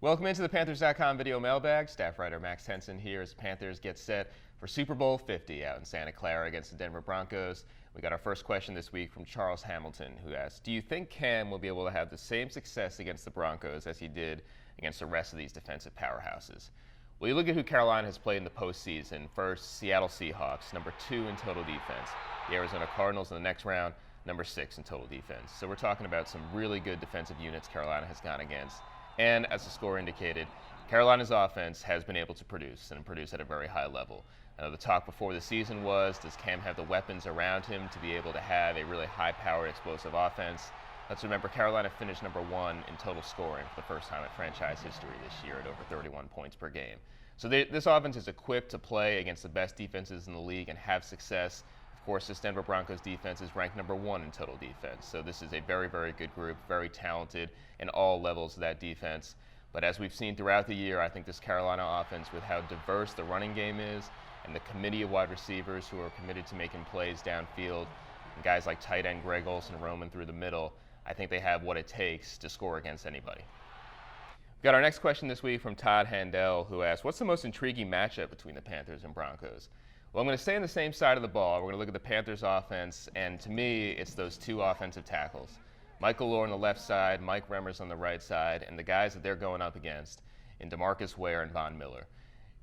Welcome into the Panthers.com video mailbag. Staff writer Max Henson here as the Panthers get set for Super Bowl 50 out in Santa Clara against the Denver Broncos. We got our first question this week from Charles Hamilton, who asked, do you think Cam will be able to have the same success against the Broncos as he did against the rest of these defensive powerhouses? Well, you look at who Carolina has played in the postseason. First, Seattle Seahawks, number 2 in total defense. The Arizona Cardinals in the next round, number 6 in total defense. So we're talking about some really good defensive units Carolina has gone against. And as the score indicated, Carolina's offense has been able to produce and produce at a very high level. I know the talk before the season was, does Cam have the weapons around him to be able to have a really high-powered, explosive offense? Let's remember, Carolina finished number 1 in total scoring for the first time in franchise history this year at over 31 points per game. So this offense is equipped to play against the best defenses in the league and have success. Of course, this Denver Broncos defense is ranked number 1 in total defense. So this is a very, very good group, very talented in all levels of that defense. But as we've seen throughout the year, I think this Carolina offense, with how diverse the running game is and the committee of wide receivers who are committed to making plays downfield, and guys like tight end Greg Olsen roaming through the middle, I think they have what it takes to score against anybody. We got our next question this week from Todd Handel, who asked, what's the most intriguing matchup between the Panthers and Broncos? Well, I'm going to stay on the same side of the ball. We're going to look at the Panthers offense, and to me, it's those 2 offensive tackles. Michael Orr on the left side, Mike Remmers on the right side, and the guys that they're going up against in DeMarcus Ware and Von Miller.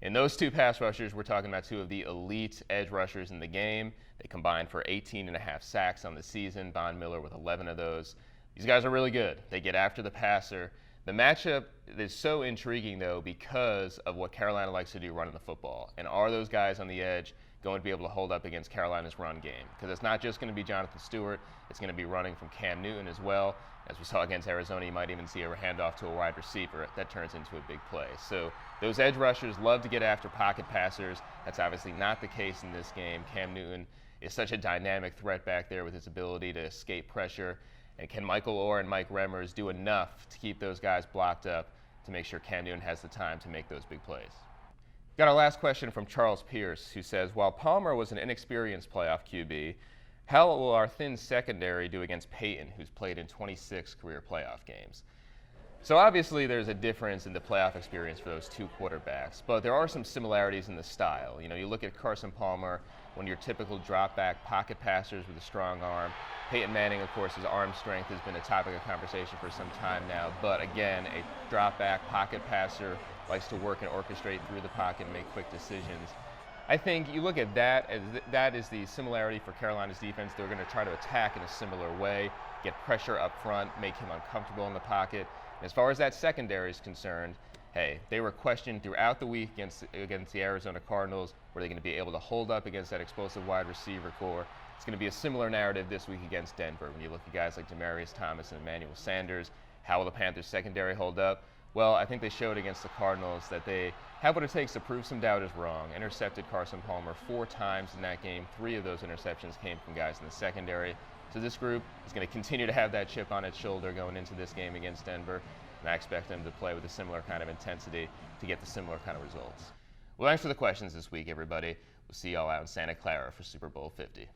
In those 2 pass rushers, we're talking about 2 of the elite edge rushers in the game. They combined for 18.5 sacks on the season, Von Miller with 11 of those. These guys are really good. They get after the passer. The matchup is so intriguing, though, because of what Carolina likes to do running the football. And are those guys on the edge going to be able to hold up against Carolina's run game? Because it's not just going to be Jonathan Stewart. It's going to be running from Cam Newton as well. As we saw against Arizona, you might even see a handoff to a wide receiver that turns into a big play. So those edge rushers love to get after pocket passers. That's obviously not the case in this game. Cam Newton is such a dynamic threat back there with his ability to escape pressure. And can Michael Orr and Mike Remmers do enough to keep those guys blocked up to make sure Cam Newton has the time to make those big plays? Got our last question from Charles Pierce, who says, while Palmer was an inexperienced playoff QB, how will our thin secondary do against Peyton, who's played in 26 career playoff games? So obviously there's a difference in the playoff experience for those 2 quarterbacks, but there are some similarities in the style. You look at Carson Palmer, one of your typical drop-back pocket passers with a strong arm. Peyton Manning, of course, his arm strength has been a topic of conversation for some time now, but again, a drop-back pocket passer, likes to work and orchestrate through the pocket and make quick decisions. I think you look at that as that is the similarity for Carolina's defense. They're going to try to attack in a similar way, get pressure up front, make him uncomfortable in the pocket. And as far as that secondary is concerned, hey, they were questioned throughout the week against the Arizona Cardinals. Were they going to be able to hold up against that explosive wide receiver core? It's going to be a similar narrative this week against Denver. When you look at guys like Demaryius Thomas and Emmanuel Sanders, how will the Panthers secondary hold up? Well, I think they showed against the Cardinals that they have what it takes to prove some doubters wrong. Intercepted Carson Palmer 4 times in that game. 3 of those interceptions came from guys in the secondary. So this group is going to continue to have that chip on its shoulder going into this game against Denver. And I expect them to play with a similar kind of intensity to get the similar kind of results. Well, thanks for the questions this week, everybody. We'll see y'all out in Santa Clara for Super Bowl 50.